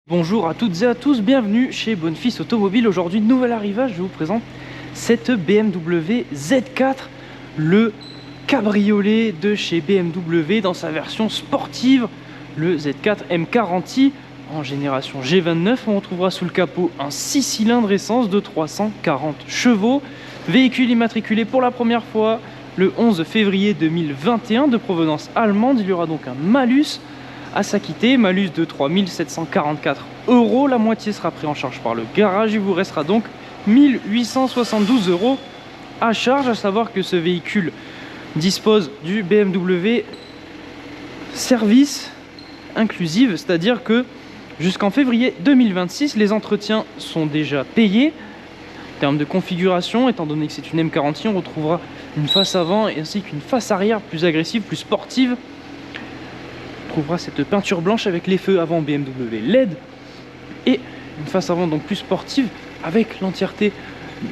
Bonjour à toutes et à tous, bienvenue chez Bonefils Automobile. Aujourd'hui, nouvel arrivage, je vous présente cette BMW Z4, le cabriolet de chez BMW dans sa version sportive, le Z4 M40i en génération G29. On retrouvera sous le capot un 6 cylindres essence de 340 chevaux, véhicule immatriculé pour la première fois le 11 février 2021 de provenance allemande. Il y aura donc un malus à s'acquitter, malus de 3 744 €. La moitié sera pris en charge par le garage. Il vous restera donc 1 872 € à charge. À savoir que ce véhicule dispose du BMW service inclusive, c'est-à-dire que jusqu'en février 2026, les entretiens sont déjà payés. En termes de configuration, étant donné que c'est une M40i, on retrouvera une face avant ainsi qu'une face arrière plus agressive, plus sportive. On trouvera cette peinture blanche avec les feux avant BMW LED et une face avant donc plus sportive avec l'entièreté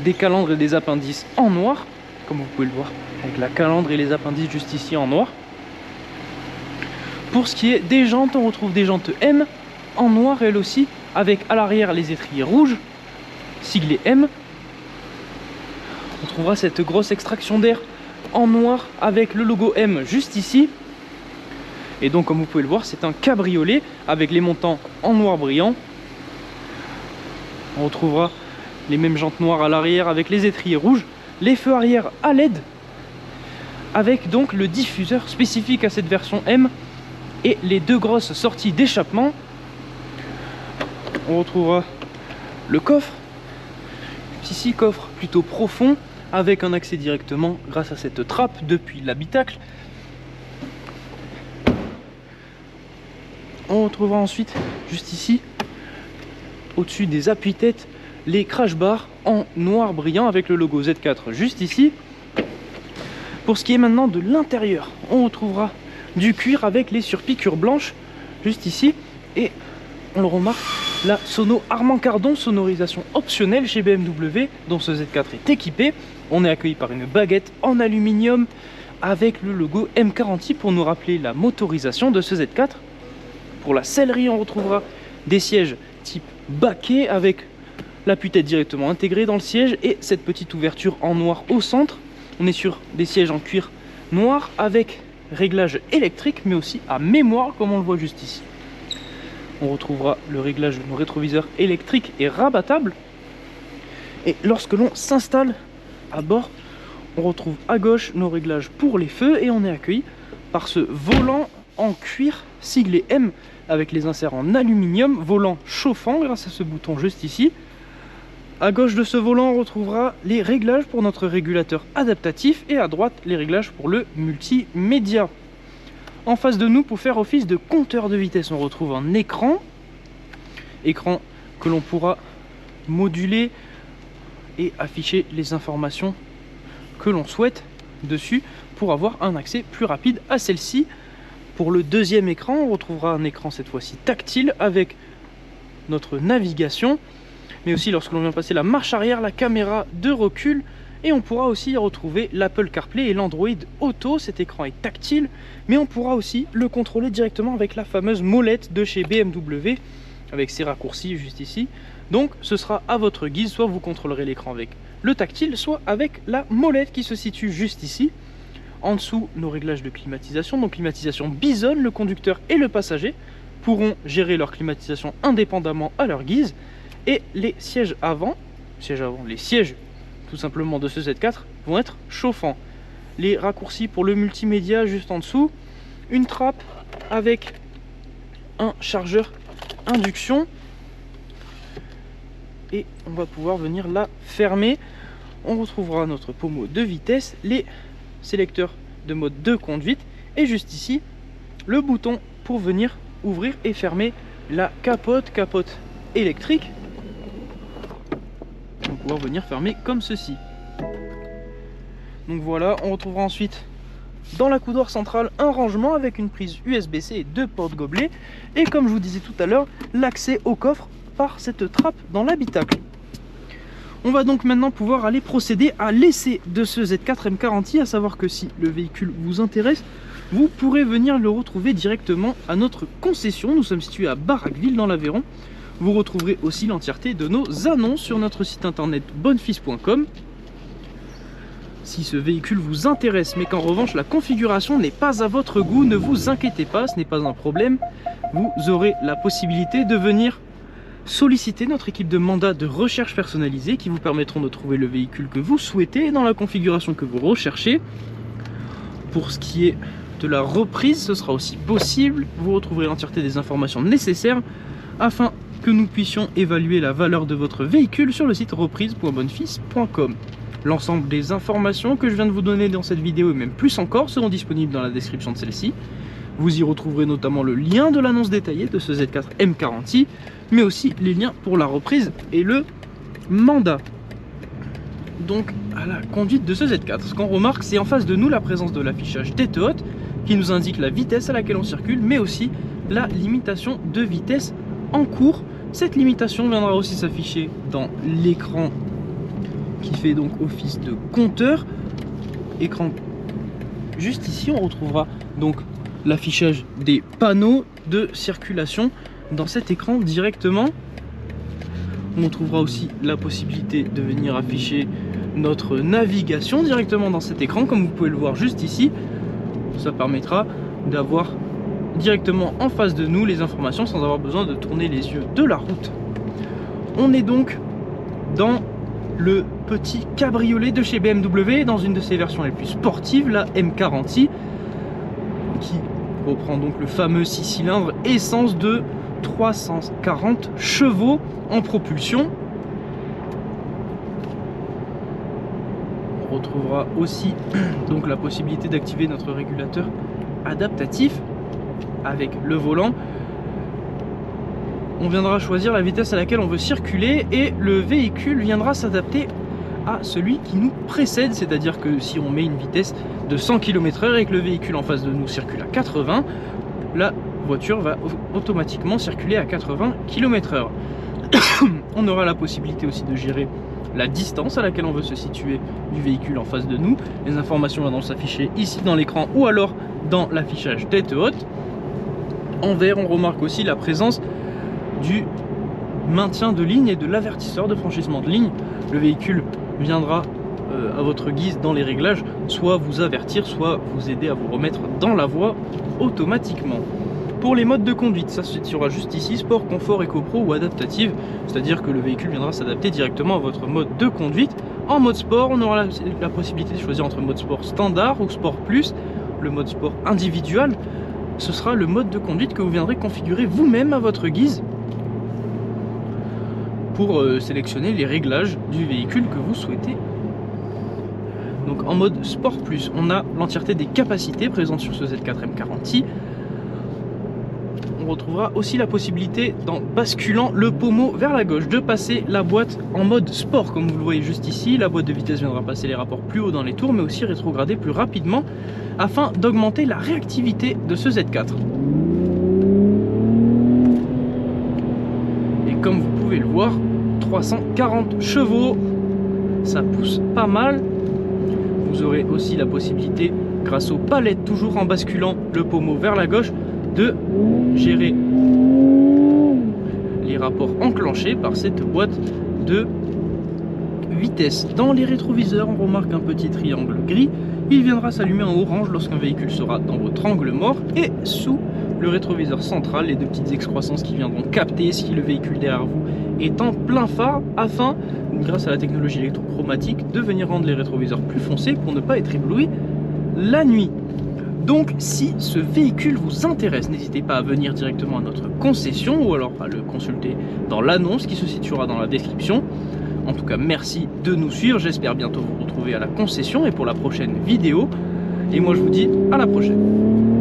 des calandres et des appendices en noir, comme vous pouvez le voir, avec la calandre et les appendices juste ici en noir. Pour ce qui est des jantes, on retrouve des jantes M en noir elles aussi, avec à l'arrière les étriers rouges siglés M. On trouvera cette grosse extraction d'air en noir avec le logo M juste ici. Et donc, comme vous pouvez le voir, c'est un cabriolet avec les montants en noir brillant. On retrouvera les mêmes jantes noires à l'arrière avec les étriers rouges, les feux arrière à LED, avec donc le diffuseur spécifique à cette version M et les deux grosses sorties d'échappement. On retrouvera le coffre, ici coffre plutôt profond, avec un accès directement grâce à cette trappe depuis l'habitacle. On retrouvera ensuite, juste ici, au-dessus des appuis-têtes, les crash bars en noir brillant avec le logo Z4 juste ici. Pour ce qui est maintenant de l'intérieur, on retrouvera du cuir avec les surpiqûres blanches juste ici. Et on le remarque, la sono Harman Kardon, sonorisation optionnelle chez BMW, dont ce Z4 est équipé. On est accueilli par une baguette en aluminium avec le logo M40i pour nous rappeler la motorisation de ce Z4. Pour la sellerie, on retrouvera des sièges type baquet avec l'appui-tête directement intégré dans le siège et cette petite ouverture en noir au centre. On est sur des sièges en cuir noir avec réglage électrique mais aussi à mémoire comme on le voit juste ici. On retrouvera le réglage de nos rétroviseurs électriques et rabattables. Et lorsque l'on s'installe à bord, on retrouve à gauche nos réglages pour les feux et on est accueilli par ce volant en cuir siglé M avec les inserts en aluminium, volant chauffant grâce à ce bouton juste ici. À gauche de ce volant, on retrouvera les réglages pour notre régulateur adaptatif et à droite, les réglages pour le multimédia. En face de nous, pour faire office de compteur de vitesse, on retrouve un écran que l'on pourra moduler et afficher les informations que l'on souhaite dessus pour avoir un accès plus rapide à celle-ci. Pour le deuxième écran, on retrouvera un écran cette fois-ci tactile avec notre navigation, mais aussi lorsque l'on vient passer la marche arrière, la caméra de recul, et on pourra aussi y retrouver l'Apple CarPlay et l'Android Auto. Cet écran est tactile, mais on pourra aussi le contrôler directement avec la fameuse molette de chez BMW, avec ses raccourcis juste ici. Donc ce sera à votre guise, soit vous contrôlerez l'écran avec le tactile, soit avec la molette qui se situe juste ici. En dessous, nos réglages de climatisation, donc climatisation bisonne, le conducteur et le passager pourront gérer leur climatisation indépendamment à leur guise. Et les sièges avant, les sièges tout simplement de ce Z4 vont être chauffants. Les raccourcis pour le multimédia juste en dessous, une trappe avec un chargeur induction. Et on va pouvoir venir la fermer. On retrouvera notre pommeau de vitesse, les sélecteur de mode de conduite et juste ici le bouton pour venir ouvrir et fermer la capote électrique. On va pouvoir venir fermer comme ceci. Donc voilà, on retrouvera ensuite dans la coudoir centrale un rangement avec une prise USB-C et deux portes gobelets et comme je vous disais tout à l'heure, l'accès au coffre par cette trappe dans l'habitacle. On va donc maintenant pouvoir aller procéder à l'essai de ce Z4 M40i, à savoir que si le véhicule vous intéresse, vous pourrez venir le retrouver directement à notre concession. Nous sommes situés à Barraqueville dans l'Aveyron. Vous retrouverez aussi l'entièreté de nos annonces sur notre site internet bonnefils.com. Si ce véhicule vous intéresse, mais qu'en revanche la configuration n'est pas à votre goût, ne vous inquiétez pas, ce n'est pas un problème. Vous aurez la possibilité de venir solliciter notre équipe de mandat de recherche personnalisée qui vous permettront de trouver le véhicule que vous souhaitez dans la configuration que vous recherchez. Pour ce qui est de la reprise, ce sera aussi possible. Vous retrouverez l'entièreté des informations nécessaires afin que nous puissions évaluer la valeur de votre véhicule sur le site reprise.bonnefils.com. L'ensemble des informations que je viens de vous donner dans cette vidéo et même plus encore seront disponibles dans la description de celle-ci. Vous y retrouverez notamment le lien de l'annonce détaillée de ce Z4 M40i, mais aussi les liens pour la reprise et le mandat. Donc à la conduite de ce Z4, ce qu'on remarque, c'est en face de nous la présence de l'affichage tête haute qui nous indique la vitesse à laquelle on circule, mais aussi la limitation de vitesse en cours. Cette limitation viendra aussi s'afficher dans l'écran qui fait donc office de compteur. Écran juste ici, on retrouvera donc l'affichage des panneaux de circulation dans cet écran directement. On trouvera aussi la possibilité de venir afficher notre navigation directement dans cet écran, comme vous pouvez le voir juste ici. Ça permettra d'avoir directement en face de nous les informations sans avoir besoin de tourner les yeux de la route. On est donc dans le petit cabriolet de chez BMW dans une de ses versions les plus sportives, la M40i, qui reprend donc le fameux 6 cylindres essence de 340 chevaux en propulsion. On retrouvera aussi donc la possibilité d'activer notre régulateur adaptatif avec le volant. On viendra choisir la vitesse à laquelle on veut circuler et le véhicule viendra s'adapter à celui qui nous précède, c'est-à-dire que si on met une vitesse de 100 km/h et que le véhicule en face de nous circule à 80, la voiture va automatiquement circuler à 80 km/h. On aura la possibilité aussi de gérer la distance à laquelle on veut se situer du véhicule en face de nous. Les informations vont s'afficher ici dans l'écran ou alors dans l'affichage tête haute. En vert, on remarque aussi la présence du maintien de ligne et de l'avertisseur de franchissement de ligne. Le véhicule viendra à votre guise dans les réglages, soit vous avertir, soit vous aider à vous remettre dans la voie automatiquement. Pour les modes de conduite, ça se situera juste ici, sport, confort, éco-pro ou adaptative, c'est-à-dire que le véhicule viendra s'adapter directement à votre mode de conduite. En mode sport, on aura la possibilité de choisir entre mode sport standard ou sport plus. Le mode sport individuel, ce sera le mode de conduite que vous viendrez configurer vous-même à votre guise pour sélectionner les réglages du véhicule que vous souhaitez. Donc en mode sport plus, on a l'entièreté des capacités présentes sur ce Z4 M40i. On retrouvera aussi la possibilité, en basculant le pommeau vers la gauche, de passer la boîte en mode sport, comme vous le voyez juste ici. La boîte de vitesse viendra passer les rapports plus haut dans les tours, mais aussi rétrograder plus rapidement, afin d'augmenter la réactivité de ce Z4. Et comme vous pouvez le voir, 340 chevaux, ça pousse pas mal. Vous aurez aussi la possibilité, grâce aux palettes, toujours en basculant le pommeau vers la gauche, de gérer les rapports enclenchés par cette boîte de vitesse. Dans les rétroviseurs, on remarque un petit triangle gris. Il viendra s'allumer en orange lorsqu'un véhicule sera dans votre angle mort. Et sous le rétroviseur central, les deux petites excroissances qui viendront capter si le véhicule derrière vous est en plein phare, afin, grâce à la technologie électrochromatique, de venir rendre les rétroviseurs plus foncés pour ne pas être ébloui la nuit. Donc si ce véhicule vous intéresse, n'hésitez pas à venir directement à notre concession ou alors à le consulter dans l'annonce qui se situera dans la description. En tout cas, merci de nous suivre, j'espère bientôt vous retrouver à la concession et pour la prochaine vidéo. Et moi je vous dis à la prochaine.